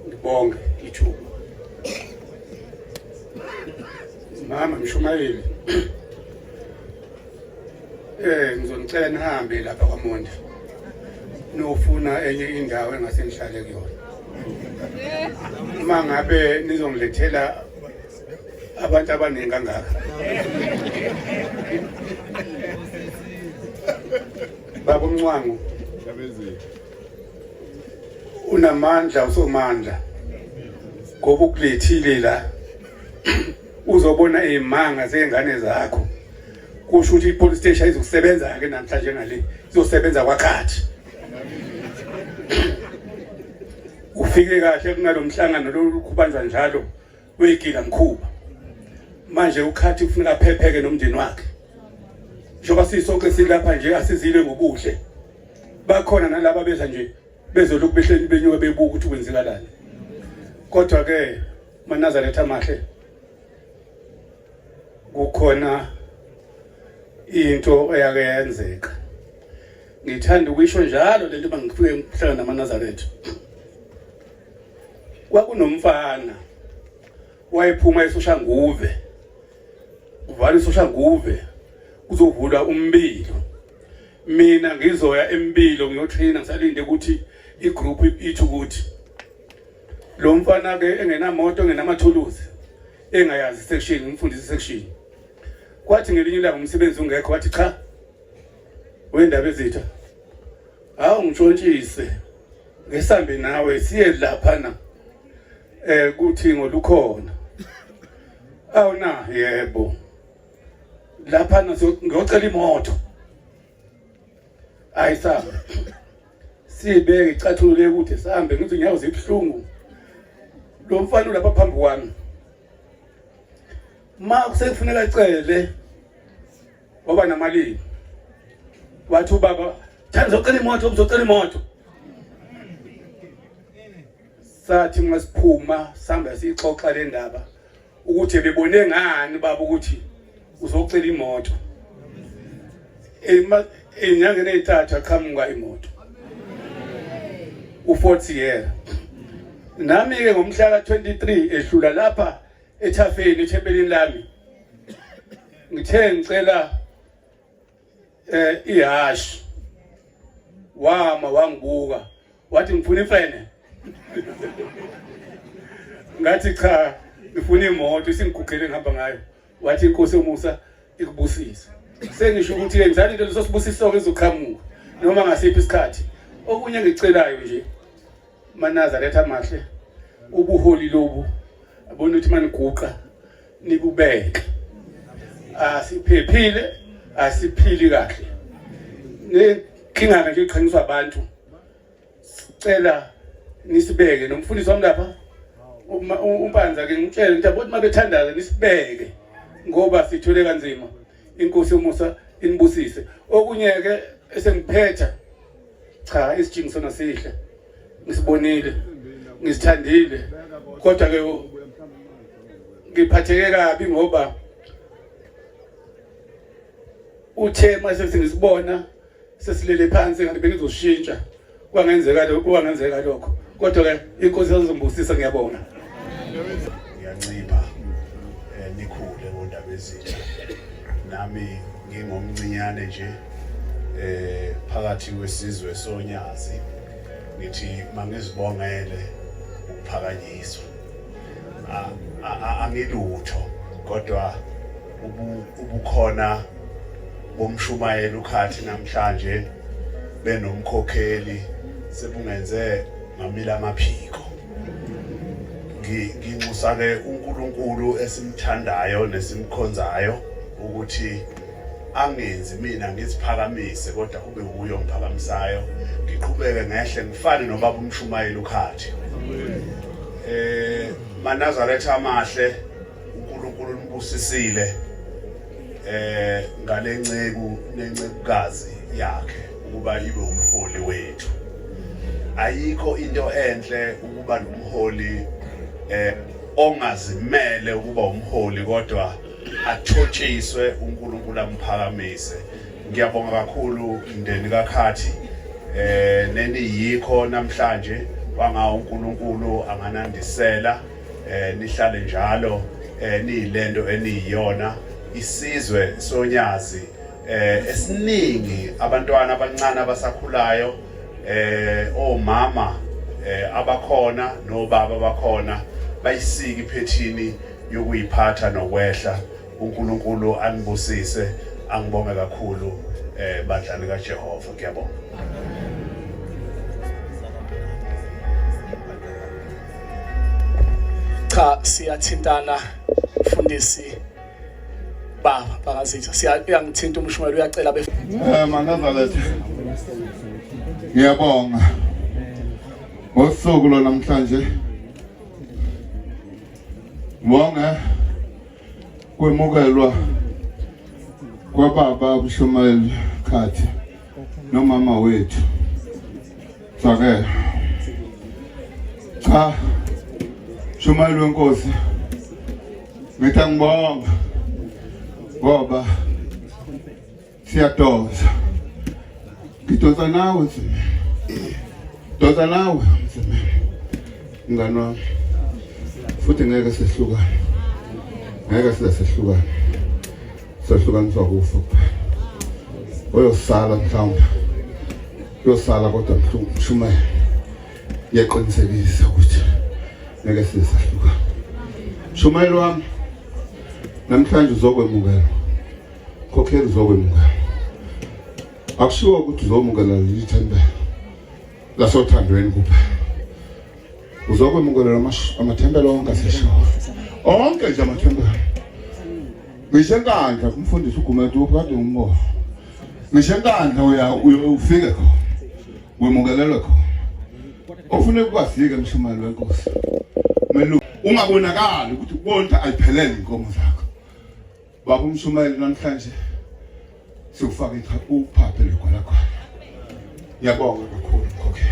ngibonge ithuba. Mama Mshumayeli, ngizonicela nihambe lapha kwaMondi nofuna enye indawo engase ngihlale kuyona. Uma ngabe nizongilethela abantu abaningi kangaka. Baba uMncwangu unamandla, usomandla, ngoba ukulethile la uzobona izimanga zengane zakho. Kusho ukuthi ipolice station izokusebenza ke namhlanje ngale, izosebenza kwakhathi. Ufike kahle kunalomhlangano lo kubanjwa njalo wegila mkhuba. Manje ukhathi ufuna aphepheke nomndeni wakhe. Njoba sisonke silapha nje asizile ngobuhle. Bakhona nalabo beza nje bezoloku behleli benyuka bebuka ukuthi kwenzikalani. Kodwa ke Manazaretha amahle kukhona into eyake yenzeka. Ngithanda ukuyisho njalo lento bangifike ngihlala naManazaretha. Kwakunomfana wayephuma eSoshanguve. Uvala eSoshanguve kuzovula umbilo. Mina ngizoya embilo ngiyotraina ngisalinde ukuthi igroup ithi ukuthi lo mfana ke engenamoto engenamathuluzi engayazi section ngimfundisa section. Kwathi ngelinye ilanga umsebenzi ungekho wathi cha wendaba ezitha hawu ngitshontshise ngesambe nawe siye lapha na kuthi ngolukhona. Awu na yebo lapha ngiyocela imoto. Ayisaba sibeke icathulule ukuthi sihambe ngithi nyawo zibhlungu. Lo mfana lapha phambi kwami ma kusefuneka icele waba namalini wathi ubaba thanda uzocela imoto, uzocela imoto. Sathi masiphuma sihamba sixoxa le ndaba ukuthi bebone ngani baba ukuthi uzocela imoto. Enyangeni eyithathu aqhamuka imoto u40 year. Nami ke ngomhla ka23 ehlula lapha eThafeni ethempelini lami ngithe ngicela ihash wama wangibuka wathi ngifuna ifene. Ngathi cha ngifuna imoto isingiguqele ngihamba ngayo. Wathi inkosi yomusa ikubusise. Sengisho ukuthi ke ngizali into lesosibusiso ke izoqhamuka noma ngasiphi isikhathi. Okunye ngicelayo nje Manazaretha amahle ubuholi lobu abona ukuthi maniguqa nibubeke. Asiphephile asiphili kahle. Nenkinga nje iqhaniswa abantu. Sicela nisibeke nomfundisi wami lapha umpanza ke ngitshela ukuthi abona mabethandaza nisibeke ngoba sithole kanzima. Inkosi yomusa inibusise. Okunye ke esengiphetha cha isijingisona sihle. Ngisibonile ngisithandile kodwa ke ngiphatheke kabi ngoba uthe mase singisibona sesilele phansi ngathi bengizoshintsha kwangenzeka lokho kodwa ke inkosi yazombusisa ngiyabonga. Ngiyancipha nikhule ngondaba ezitha. Nami ngingomncinyane nje phakathi kwesizwe sonyazi ngithi mangizibongele ukuphakanyiswa. Angilutho kodwa ubukhona bomshumayeli ukhathi namhlanje benomkhokheli sebungenze ngamila amaphiko. Nginxusa ke uNkulunkulu esimthandayo nesimkhonzayo ukuthi angenzi mina ngiziphakamise kodwa kube uyo ngiphakamisayo. Ngiqhubeke ngehle ngifane nobaba umshumayeli ukhathi. Manazaretha amahle uNkulunkulu nibusisile ngale ncegu nencekukazi yakhe ukuba ibe umholi wethu. Ayikho into enhle ukuba nomholi ongazimele ukuba umholi kodwa athotshiswe uNkulunkulu amphakamise. Ngiyabonga kakhulu indeni kaKhathi neniyikho namhlanje wangawo uNkulunkulu anganandisela nihlale njalo niyilento eniyiyona isizwe sonyazi esiningi abantwana abancane abasakhulayo omama abakhona nobaba bakhona bayisika iphethini yokuyiphatha nokwehla. uNkulunkulu anibusise, angibonge kakhulu bandlani kaJehova. Ngiyabonga. Cha, siyathintana mfundisi baba bakazitha, uyangithinta umshumela, uyacela Manazaletha, ngiyabonga ngosuku namhlanje. Ngibonga kwemukelwa kwababa uMshumayeli Khathi nomama wethu Sakela. Cha, Mshumayeli wenkosi, ngithi ngibonga ngoba siyadosa. Ngidonsa nawe Mzimela, donsa nawe Mzimela, mngani wami, futhi ngeke sehlukane, ngeke sisehlukane, sehlukaniswa kufa kuphela. Uyosala mhlawumbe, uyosala kodwa Mshumayeli yaqinisekisa ukuthi ngeke sisehlukane. Mshumayeli wami, namhlanje uzokwemukela, khokhela uzokwemukela. Akushiwo ukuthi uzomukela lithembe lasothandweni kuphela. Uzokwemukela amathembelo onke aseshawa. Onke nje amathembelo. Ngisho enkandla kumfundisi uGumedu ukade ngumbono. Ngisho enkandla ufike khona. Wemukelelwe khona. Ofuna ukubasika Mshumayeli wenkosi. Kumele ungabonakali ukuthi konke ayiphelele inkomo zakho. Baba uMshumayeli namhlanje sikufaka uphaphe lwakho. Ngiyabonga kakhulu mkhokhe.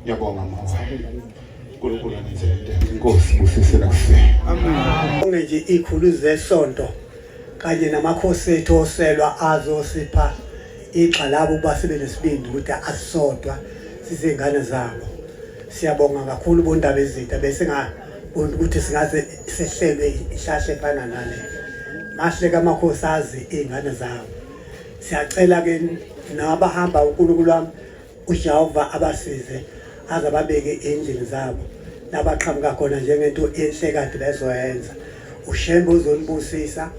Ngiyabonga mama. uNkulunkulu anenzele inkosi busisela kufe. Amen. Nje ikhulu zesonto kanye namakhosi ethu oselwa azosipha igxalabo basibe nesibindi ukuthi asisodwa sizengane zabo. Siyabonga kakhulu bondaba ezitha bese ngabona ukuthi singaze sehlelwe ihlahla efana nale. Mahle kamakhosi azi izingane zabo. Siyacela ke nabahamba uNkulunkulu wami uJehova abasize azababeke endlini zabo nabaqhamuka khona njengento enhle kade bezoyenza. Ushembe uzonibusisa,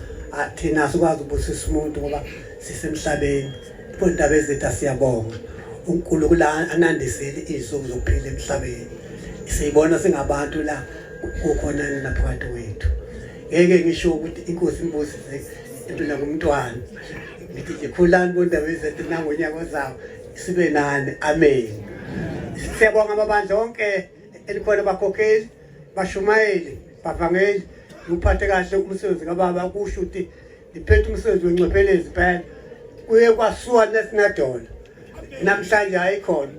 thina sikwazi ukubusisa umuntu ngoba sisemhlabeni. Bondaba ezitha siyabonga uNkulunkulu anandisile izinsuku zokuphila emhlabeni. Siyibona singabantu la kukhona naphakathi wethu. Ngeke ngisho ukuthi inkosi imbusise impilo ngumntwana. Ngithi nje khulani bondaba ezitha nangonyaka ozayo sibe nani. Amen. Siyabonga amabandla onke elikhona bakhokheli, Bashumayeli, bavangeli, uphathe kahle umsebenzi kababa kusho ukuthi niphethe umsebenzi wencophelezi phela. Kuye kwasuwa nesinadona. Namhlanje ayikhona.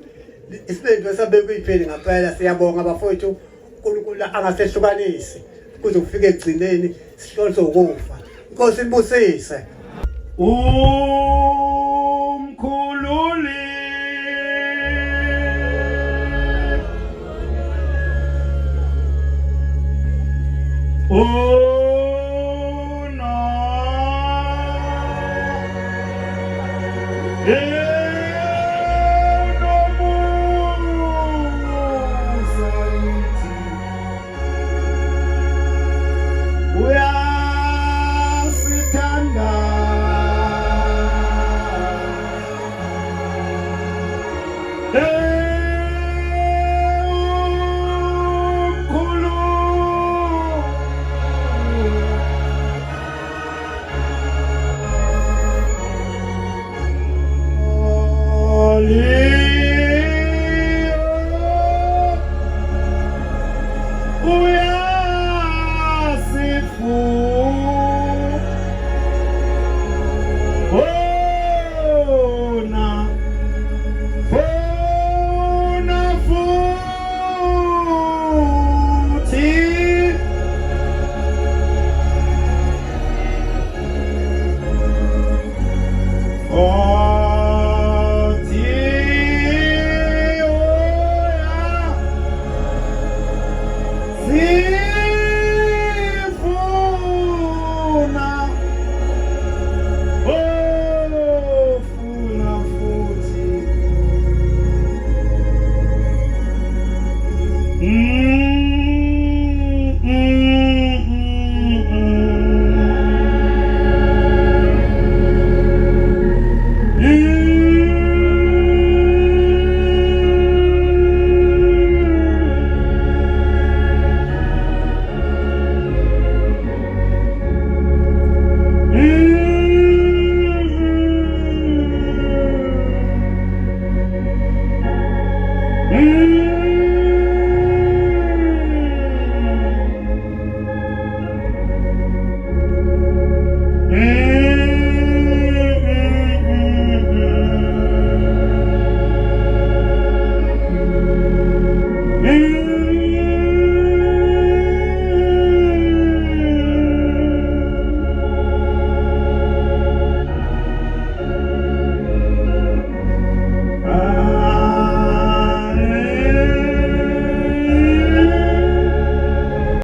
Isibendo sabekwe ipheli ngaphela. Siyabonga abafowethu uNkulunkulu angasehlukanisi kuze kufike egcineni sihlolise ukufa. Inkosi ibusise. Umkhululi Zero.